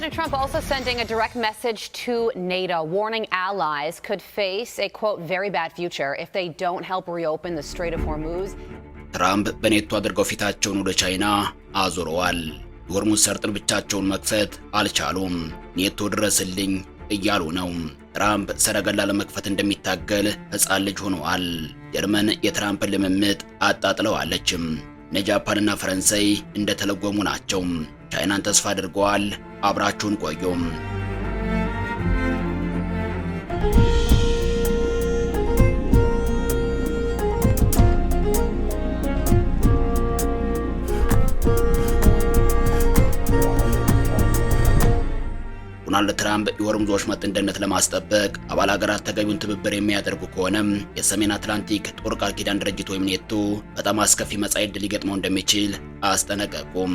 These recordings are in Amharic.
President Trump also sending a direct message to NATO, warning allies could face a, quote, very bad future if they don't help reopen the Strait of Hormuz. ትራምፕ በኔቶ አድርገው ፊታቸውን ወደ ቻይና አዙረዋል። የሆርሙዝ ሰርጥን ብቻቸውን መክፈት አልቻሉም። ኔቶ ድረስልኝ እያሉ ነው። ትራምፕ ሰረገላ ለመክፈት እንደሚታገል ሕፃን ልጅ ሆነዋል። ጀርመን የትራምፕን ልምምጥ አጣጥለዋለችም። እነ ጃፓንና ፈረንሳይ እንደተለጎሙ ናቸው። ቻይናን ተስፋ አድርገዋል። አብራችሁን ቆዩም። ዶናልድ ትራምፕ የሆርሙዝ ወሽመጥ ደህንነት ለማስጠበቅ አባል ሀገራት ተገቢውን ትብብር የሚያደርጉ ከሆነ የሰሜን አትላንቲክ ጦር ቃል ኪዳን ድርጅት ወይም ኔቶ በጣም አስከፊ መጻኢ ዕድል ሊገጥመው እንደሚችል አስጠነቀቁም።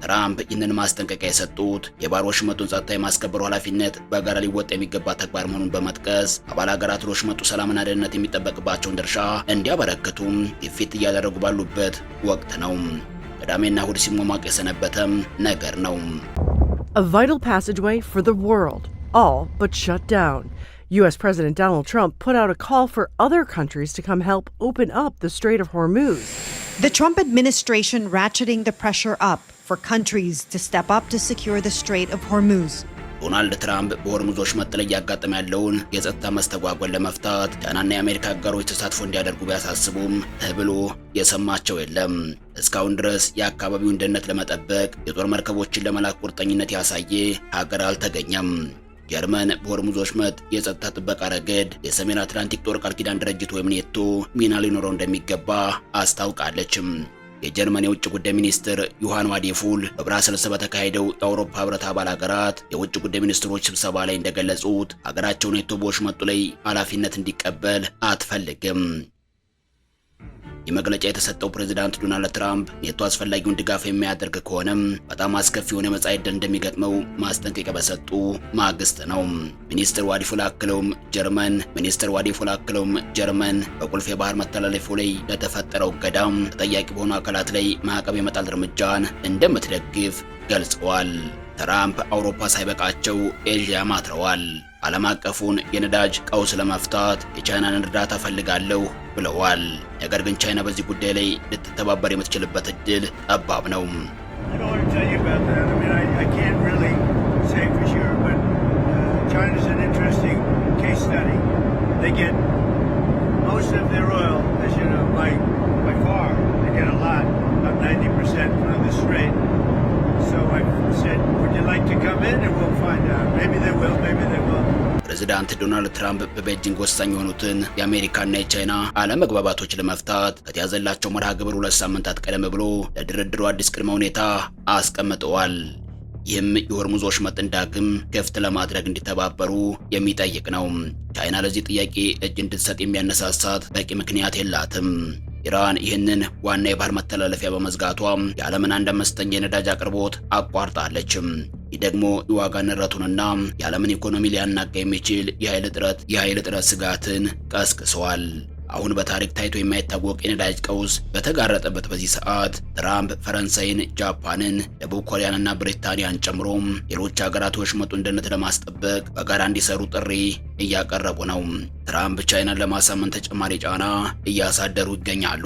ትራምፕ ይህንን ማስጠንቀቂያ የሰጡት የባህር ወሽመጡን ጸጥታ የማስከበሩ ኃላፊነት በጋራ ሊወጣ የሚገባ ተግባር መሆኑን በመጥቀስ አባል ሀገራት ለወሽመጡ ሰላምና ደህንነት የሚጠበቅባቸውን ድርሻ እንዲያበረክቱም ግፊት እያደረጉ ባሉበት ወቅት ነው። ቅዳሜና እሁድ ሲሟሟቅ የሰነበተም ነገር ነው። A vital passageway for the world, all but shut down. U.S. President Donald Trump put out a call for other countries to come help open up the Strait of Hormuz. The Trump administration ratcheting the pressure up for countries to step up to secure the Strait of Hormuz. ዶናልድ ትራምፕ በሆርሙዝ ወሽመጥ ላይ እያጋጠመ ያለውን የጸጥታ መስተጓጎል ለመፍታት ቻይናና የአሜሪካ አጋሮች ተሳትፎ እንዲያደርጉ ቢያሳስቡም ተብሎ የሰማቸው የለም። እስካሁን ድረስ የአካባቢውን ደህንነት ለመጠበቅ የጦር መርከቦችን ለመላክ ቁርጠኝነት ያሳየ ሀገር አልተገኘም። ጀርመን በሆርሙዝ ወሽመጥ የጸጥታ ጥበቃ ረገድ የሰሜን አትላንቲክ ጦር ቃል ኪዳን ድርጅት ወይም ኔቶ ሚና ሊኖረው እንደሚገባ አስታውቃለችም። የጀርመን የውጭ ጉዳይ ሚኒስትር ዮሐን ዋዴፉል በብራሰልስ በተካሄደው የአውሮፓ ህብረት አባል ሀገራት የውጭ ጉዳይ ሚኒስትሮች ስብሰባ ላይ እንደገለጹት ሀገራቸው ኔቶ በወሽመጡ ላይ ኃላፊነት እንዲቀበል አትፈልግም። የመግለጫ የተሰጠው ፕሬዝዳንት ዶናልድ ትራምፕ ኔቶ አስፈላጊውን ድጋፍ የሚያደርግ ከሆነም በጣም አስከፊ የሆነ መጻኢ ዕድል እንደሚገጥመው ማስጠንቀቂያ በሰጡ ማግስት ነው። ሚኒስትር ዋዴፉል አክለውም ጀርመን በቁልፍ የባህር መተላለፊያው ላይ ለተፈጠረው እገዳም ተጠያቂ በሆኑ አካላት ላይ ማዕቀብ የመጣል እርምጃን እንደምትደግፍ ገልጸዋል። ትራምፕ አውሮፓ ሳይበቃቸው ኤዥያ ማትረዋል። ዓለም አቀፉን የነዳጅ ቀውስ ለመፍታት የቻይናን እርዳታ ፈልጋለሁ ብለዋል። ነገር ግን ቻይና በዚህ ጉዳይ ላይ ልትተባበር የምትችልበት እድል ጠባብ ነው። ፕሬዝዳንት ዶናልድ ትራምፕ በቤጂንግ ወሳኝ የሆኑትን የአሜሪካና የቻይና አለመግባባቶች ለመፍታት ከተያዘላቸው መርሃ ግብር 2 ሳምንታት ቀደም ብሎ ለድርድሩ አዲስ ቅድመ ሁኔታ አስቀምጠዋል። ይህም የሆርሙዝ ወሽመጥን ዳግም ክፍት ለማድረግ እንዲተባበሩ የሚጠይቅ ነው። ቻይና ለዚህ ጥያቄ እጅ እንድትሰጥ የሚያነሳሳት በቂ ምክንያት የላትም። ኢራን ይህንን ዋና የባህር መተላለፊያ በመዝጋቷ የዓለምን 1/5 የነዳጅ አቅርቦት አቋርጣለችም። ይህ ደግሞ የዋጋ ንረቱንና የዓለምን ኢኮኖሚ ሊያናጋ የሚችል የኃይል እጥረት ስጋትን ቀስቅሰዋል። አሁን በታሪክ ታይቶ የማይታወቅ የነዳጅ ቀውስ በተጋረጠበት በዚህ ሰዓት ትራምፕ ፈረንሳይን፣ ጃፓንን፣ ደቡብ ኮሪያንና ብሪታንያን ጨምሮ ሌሎች ሀገራት ወሽመጡን ደህንነት ለማስጠበቅ በጋራ እንዲሰሩ ጥሪ እያቀረቡ ነው። ትራምፕ ቻይናን ለማሳመን ተጨማሪ ጫና እያሳደሩ ይገኛሉ።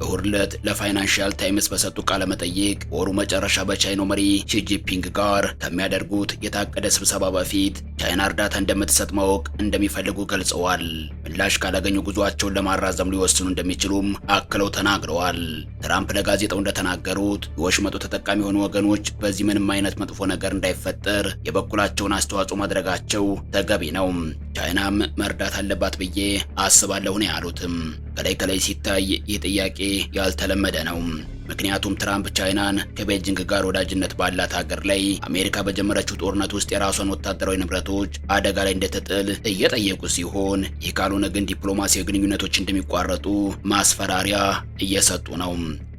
እሁድ ዕለት ለፋይናንሻል ታይምስ በሰጡ ቃለ መጠይቅ በወሩ መጨረሻ በቻይናው መሪ ሺጂፒንግ ጋር ከሚያደርጉት የታቀደ ስብሰባ በፊት ቻይና እርዳታ እንደምትሰጥ ማወቅ እንደሚፈልጉ ገልጸዋል። ምላሽ ካላገኙ ጉዟቸውን ለማራዘም ሊወስኑ እንደሚችሉም አክለው ተናግረዋል። ትራምፕ ለጋዜጣው እንደተናገሩት የወሽመጡ ተጠቃሚ የሆኑ ወገኖች በዚህ ምንም አይነት መጥፎ ነገር እንዳይፈጠር የበኩላቸውን አስተዋጽኦ ማድረጋቸው ተገቢ ነው። ቻይናም መርዳት አለባት ብዬ አስባለሁ ነው ያሉትም። ከላይ ሲታይ ይህ ጥያቄ ያልተለመደ ነው። ምክንያቱም ትራምፕ ቻይናን ከቤጂንግ ጋር ወዳጅነት ባላት ሀገር ላይ አሜሪካ በጀመረችው ጦርነት ውስጥ የራሷን ወታደራዊ ንብረቶች አደጋ ላይ እንደተጥል እየጠየቁ ሲሆን፣ ይህ ካልሆነ ግን ዲፕሎማሲያዊ ግንኙነቶች እንደሚቋረጡ ማስፈራሪያ እየሰጡ ነው።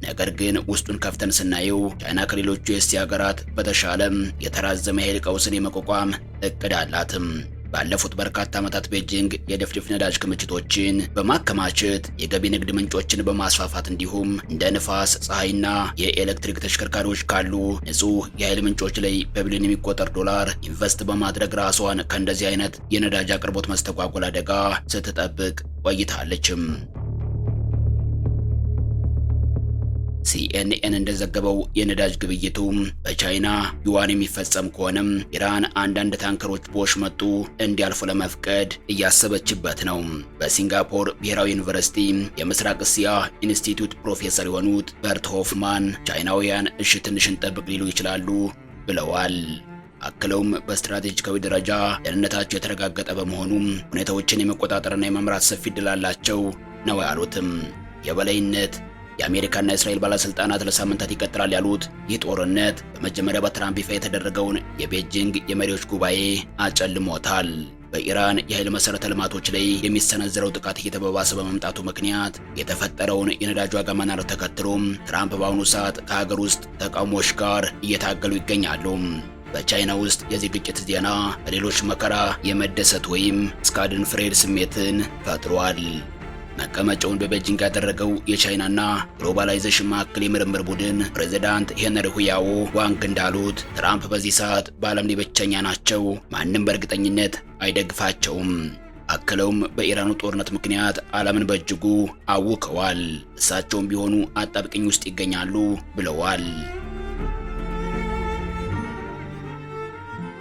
ነገር ግን ውስጡን ከፍተን ስናየው ቻይና ከሌሎቹ የእስያ ሀገራት በተሻለ የተራዘመ ኃይል ቀውስን የመቋቋም እቅድ አላትም። ባለፉት በርካታ ዓመታት ቤጂንግ የድፍድፍ ነዳጅ ክምችቶችን በማከማቸት የገቢ ንግድ ምንጮችን በማስፋፋት እንዲሁም እንደ ንፋስ፣ ፀሐይና የኤሌክትሪክ ተሽከርካሪዎች ካሉ ንጹህ የኃይል ምንጮች ላይ በቢሊዮን የሚቆጠር ዶላር ኢንቨስት በማድረግ ራሷን ከእንደዚህ አይነት የነዳጅ አቅርቦት መስተጓጎል አደጋ ስትጠብቅ ቆይታለችም። CNN እንደዘገበው የነዳጅ ግብይቱ በቻይና ዩዋን የሚፈጸም ከሆነም ኢራን አንዳንድ ታንከሮች በወሽመጡ እንዲያልፉ ለመፍቀድ እያሰበችበት ነው። በሲንጋፖር ብሔራዊ ዩኒቨርሲቲ የምስራቅ እስያ ኢንስቲትዩት ፕሮፌሰር የሆኑት በርት ሆፍማን ቻይናውያን እሺ ትንሽ እንጠብቅ ሊሉ ይችላሉ ብለዋል። አክለውም በስትራቴጂካዊ ደረጃ ደህንነታቸው የተረጋገጠ በመሆኑ ሁኔታዎችን የመቆጣጠርና የመምራት ሰፊ ዕድል አላቸው ነው ያሉትም። የበላይነት የአሜሪካና የእስራኤል ባለስልጣናት ለሳምንታት ይቀጥላል ያሉት ይህ ጦርነት በመጀመሪያ በትራምፕ ይፋ የተደረገውን የቤጂንግ የመሪዎች ጉባኤ አጨልሞታል። በኢራን የኃይል መሰረተ ልማቶች ላይ የሚሰነዘረው ጥቃት እየተባባሰ በመምጣቱ ምክንያት የተፈጠረውን የነዳጅ ዋጋ መናር ተከትሎም ትራምፕ በአሁኑ ሰዓት ከሀገር ውስጥ ተቃውሞዎች ጋር እየታገሉ ይገኛሉ። በቻይና ውስጥ የዚህ ግጭት ዜና በሌሎች መከራ የመደሰት ወይም ስካደንፍሬድ ስሜትን ፈጥሯል። መቀመጫውን በቤጂንግ ያደረገው የቻይናና ግሎባላይዜሽን ማዕከል የምርምር ቡድን ፕሬዝዳንት ሄንሪ ሁያዎ ዋንግ እንዳሉት ትራምፕ በዚህ ሰዓት በዓለም ላይ ብቸኛ ናቸው፣ ማንም በእርግጠኝነት አይደግፋቸውም። አክለውም በኢራኑ ጦርነት ምክንያት ዓለምን በእጅጉ አውከዋል፣ እሳቸውም ቢሆኑ አጣብቅኝ ውስጥ ይገኛሉ ብለዋል።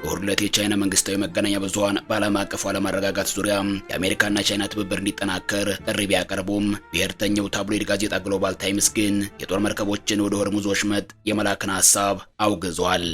በሁለት የቻይና መንግስታዊ መገናኛ ብዙሃን በዓለም አቀፉ አለመረጋጋት ዙሪያ የአሜሪካና ቻይና ትብብር እንዲጠናከር ጥሪ ቢያቀርቡም ብሔርተኛው ታብሎይድ ጋዜጣ ግሎባል ታይምስ ግን የጦር መርከቦችን ወደ ሆርሙዝ ወሽመጥ የመላክን ሐሳብ አውግዟል።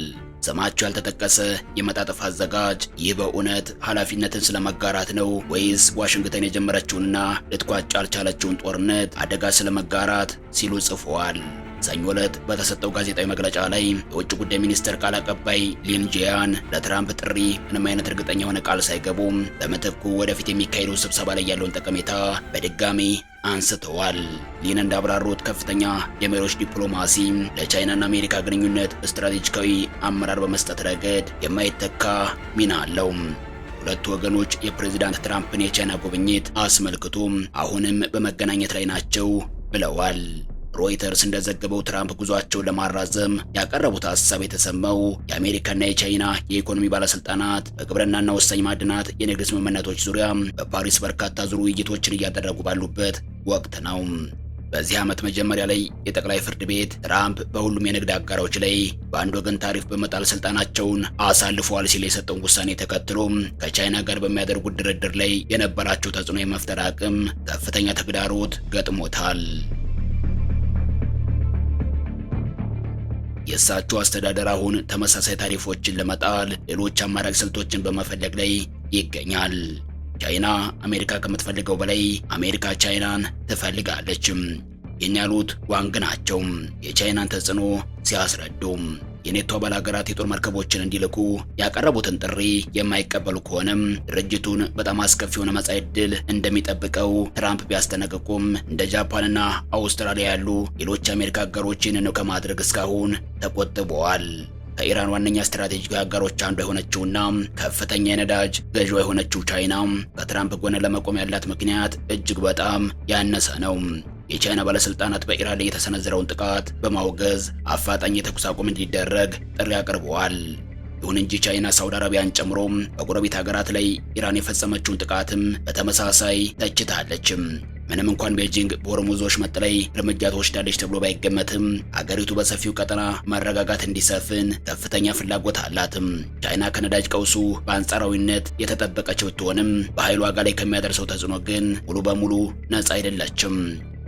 ስማቸው ያልተጠቀሰ የመጣጥፍ አዘጋጅ ይህ በእውነት ኃላፊነትን ስለመጋራት ነው ወይስ ዋሽንግተን የጀመረችውንና ልትቋጭ ያልቻለችውን ጦርነት አደጋ ስለመጋራት ሲሉ ጽፈዋል። ሰኞ ዕለት በተሰጠው ጋዜጣዊ መግለጫ ላይ የውጭ ጉዳይ ሚኒስትር ቃል አቀባይ ሊን ጂያን ለትራምፕ ጥሪ ምንም አይነት እርግጠኛ የሆነ ቃል ሳይገቡም በምትኩ ወደፊት የሚካሄደው ስብሰባ ላይ ያለውን ጠቀሜታ በድጋሚ አንስተዋል። ሊን እንዳብራሩት ከፍተኛ የመሪዎች ዲፕሎማሲ ለቻይናና አሜሪካ ግንኙነት ስትራቴጂካዊ አመራር በመስጠት ረገድ የማይተካ ሚና አለው። ሁለቱ ወገኖች የፕሬዝዳንት ትራምፕን የቻይና ጉብኝት አስመልክቶ አሁንም በመገናኘት ላይ ናቸው ብለዋል። ሮይተርስ እንደዘገበው ትራምፕ ጉዟቸውን ለማራዘም ያቀረቡት ሐሳብ የተሰማው የአሜሪካና የቻይና የኢኮኖሚ ባለስልጣናት በግብርናና ወሳኝ ማዕድናት የንግድ ስምምነቶች ዙሪያ በፓሪስ በርካታ ዙር ውይይቶችን እያደረጉ ባሉበት ወቅት ነው። በዚህ ዓመት መጀመሪያ ላይ የጠቅላይ ፍርድ ቤት ትራምፕ በሁሉም የንግድ አጋሮች ላይ በአንድ ወገን ታሪፍ በመጣል ስልጣናቸውን አሳልፈዋል ሲል የሰጠውን ውሳኔ ተከትሎ ከቻይና ጋር በሚያደርጉት ድርድር ላይ የነበራቸው ተጽዕኖ የመፍጠር አቅም ከፍተኛ ተግዳሮት ገጥሞታል። የእሳቸው አስተዳደር አሁን ተመሳሳይ ታሪፎችን ለመጣል ሌሎች አማራጭ ስልቶችን በመፈለግ ላይ ይገኛል። ቻይና አሜሪካ ከምትፈልገው በላይ አሜሪካ ቻይናን ትፈልጋለች። ይህን ያሉት ዋንግ ናቸው የቻይናን ተጽዕኖ ሲያስረዱ። የኔቶ አባል ሀገራት የጦር መርከቦችን እንዲልኩ ያቀረቡትን ጥሪ የማይቀበሉ ከሆነም ድርጅቱን በጣም አስከፊ የሆነ መጻኢ ዕድል እንደሚጠብቀው ትራምፕ ቢያስጠነቅቁም እንደ ጃፓንና አውስትራሊያ ያሉ ሌሎች አሜሪካ አጋሮችን ነው ከማድረግ እስካሁን ተቆጥበዋል። ከኢራን ዋነኛ ስትራቴጂካዊ አጋሮች አንዷ የሆነችውና ከፍተኛ የነዳጅ ገዥዋ የሆነችው ቻይና ከትራምፕ ጎን ለመቆም ያላት ምክንያት እጅግ በጣም ያነሰ ነው። የቻይና ባለስልጣናት በኢራን ላይ የተሰነዘረውን ጥቃት በማውገዝ አፋጣኝ የተኩስ አቁም እንዲደረግ ጥሪ አቅርበዋል። ይሁን እንጂ ቻይና ሳውዲ አረቢያን ጨምሮ በጎረቤት ሀገራት ላይ ኢራን የፈጸመችውን ጥቃትም በተመሳሳይ ተችታለች። ምንም እንኳን ቤጂንግ በሆርሙዝ ወሽመጥ ላይ እርምጃ ትወስዳለች ተብሎ ባይገመትም አገሪቱ በሰፊው ቀጠና መረጋጋት እንዲሰፍን ከፍተኛ ፍላጎት አላት። ቻይና ከነዳጅ ቀውሱ በአንጻራዊነት የተጠበቀች ብትሆንም በኃይል ዋጋ ላይ ከሚያደርሰው ተጽዕኖ ግን ሙሉ በሙሉ ነፃ አይደለችም።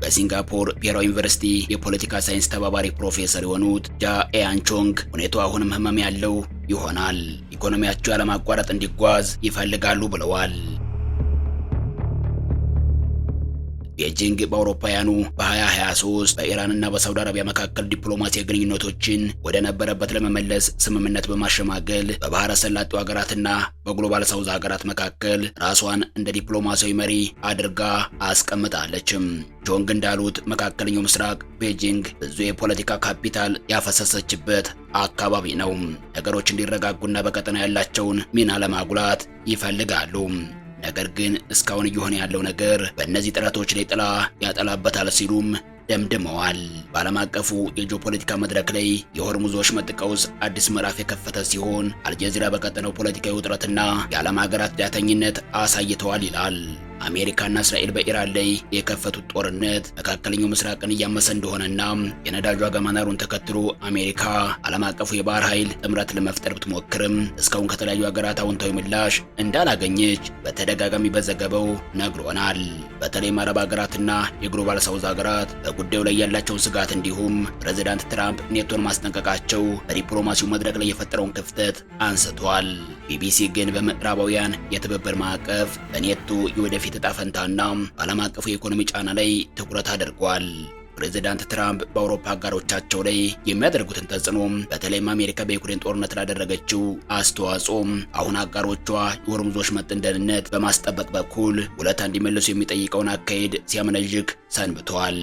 በሲንጋፖር ብሔራዊ ዩኒቨርሲቲ የፖለቲካ ሳይንስ ተባባሪ ፕሮፌሰር የሆኑት ጃ ኤያንቾንግ ሁኔታው አሁንም ህመም ያለው ይሆናል፣ ኢኮኖሚያቸው ያለማቋረጥ እንዲጓዝ ይፈልጋሉ ብለዋል። ቤጂንግ በአውሮፓውያኑ በ2023 በኢራንና በሳውዲ አረቢያ መካከል ዲፕሎማሲያዊ ግንኙነቶችን ወደ ነበረበት ለመመለስ ስምምነት በማሸማገል በባህረ ሰላጤው ሀገራትና በግሎባል ሳውዝ ሀገራት መካከል ራሷን እንደ ዲፕሎማሲያዊ መሪ አድርጋ አስቀምጣለችም። ጆንግ እንዳሉት መካከለኛው ምስራቅ ቤጂንግ ብዙ የፖለቲካ ካፒታል ያፈሰሰችበት አካባቢ ነው። ነገሮች እንዲረጋጉና በቀጠና ያላቸውን ሚና ለማጉላት ይፈልጋሉ። ነገር ግን እስካሁን እየሆነ ያለው ነገር በእነዚህ ጥረቶች ላይ ጥላ ያጠላበታል ሲሉም ደምድመዋል። በዓለም አቀፉ የጂኦፖለቲካ መድረክ ላይ የሆርሙዝ ወሽመጥ ቀውስ አዲስ ምዕራፍ የከፈተ ሲሆን አልጀዚራ በቀጠናው ፖለቲካዊ ውጥረትና የዓለም ሀገራት ዳተኝነት አሳይተዋል ይላል። አሜሪካና እስራኤል በኢራን ላይ የከፈቱት ጦርነት መካከለኛው ምስራቅን እያመሰ እንደሆነና የነዳጅ ዋጋ መናሩን ተከትሎ አሜሪካ ዓለም አቀፉ የባህር ኃይል ጥምረት ለመፍጠር ብትሞክርም እስካሁን ከተለያዩ ሀገራት አዎንታዊ ምላሽ እንዳላገኘች በተደጋጋሚ በዘገበው ነግሮናል። በተለይም አረብ ሀገራትና የግሎባል ሳውዝ ሀገራት በጉዳዩ ላይ ያላቸውን ስጋት እንዲሁም ፕሬዚዳንት ትራምፕ ኔቶን ማስጠንቀቃቸው በዲፕሎማሲው መድረክ ላይ የፈጠረውን ክፍተት አንስቷል። ቢቢሲ ግን በምዕራባውያን የትብብር ማዕቀፍ በኔቶ የወደፊት ዕጣ ፈንታና ዓለም አቀፉ የኢኮኖሚ ጫና ላይ ትኩረት አድርጓል። ፕሬዚዳንት ትራምፕ በአውሮፓ አጋሮቻቸው ላይ የሚያደርጉትን ተጽዕኖ በተለይም አሜሪካ በዩክሬን ጦርነት ላደረገችው አስተዋጽኦ አሁን አጋሮቿ የሆርሙዝ ወሽመጥን ደህንነት በማስጠበቅ በኩል ውለታ እንዲመልሱ የሚጠይቀውን አካሄድ ሲያመነዥግ ሰንብተዋል።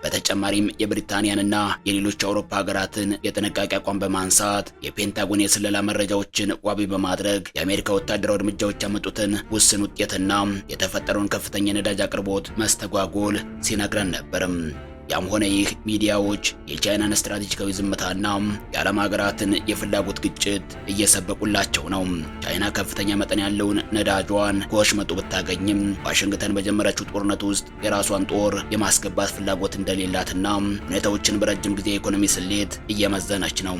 በተጨማሪም የብሪታንያንና የሌሎች አውሮፓ ሀገራትን የጥንቃቄ አቋም በማንሳት የፔንታጎን የስለላ መረጃዎችን ዋቢ በማድረግ የአሜሪካ ወታደራዊ እርምጃዎች ያመጡትን ውስን ውጤትና የተፈጠረውን ከፍተኛ የነዳጅ አቅርቦት መስተጓጎል ሲነግረን ነበርም። ያም ሆነ ይህ ሚዲያዎች የቻይናን ስትራቴጂካዊ ዝምታና የዓለም ሀገራትን የፍላጎት ግጭት እየሰበቁላቸው ነው። ቻይና ከፍተኛ መጠን ያለውን ነዳጇን ከወሽመጡ ብታገኝም ዋሽንግተን በጀመረችው ጦርነት ውስጥ የራሷን ጦር የማስገባት ፍላጎት እንደሌላትና ሁኔታዎችን በረጅም ጊዜ የኢኮኖሚ ስሌት እየመዘነች ነው።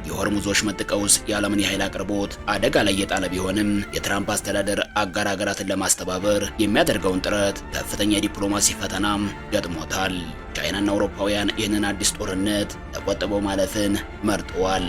የሆርሙዝ ወሽመጥ ቀውስ የዓለምን የኃይል አቅርቦት አደጋ ላይ የጣለ ቢሆንም የትራምፕ አስተዳደር አጋር ሀገራትን ለማስተባበር የሚያደርገውን ጥረት ከፍተኛ የዲፕሎማሲ ፈተና ገጥሞታል። ቻይናና አውሮፓውያን ይህንን አዲስ ጦርነት ተቆጥበው ማለፍን መርጠዋል።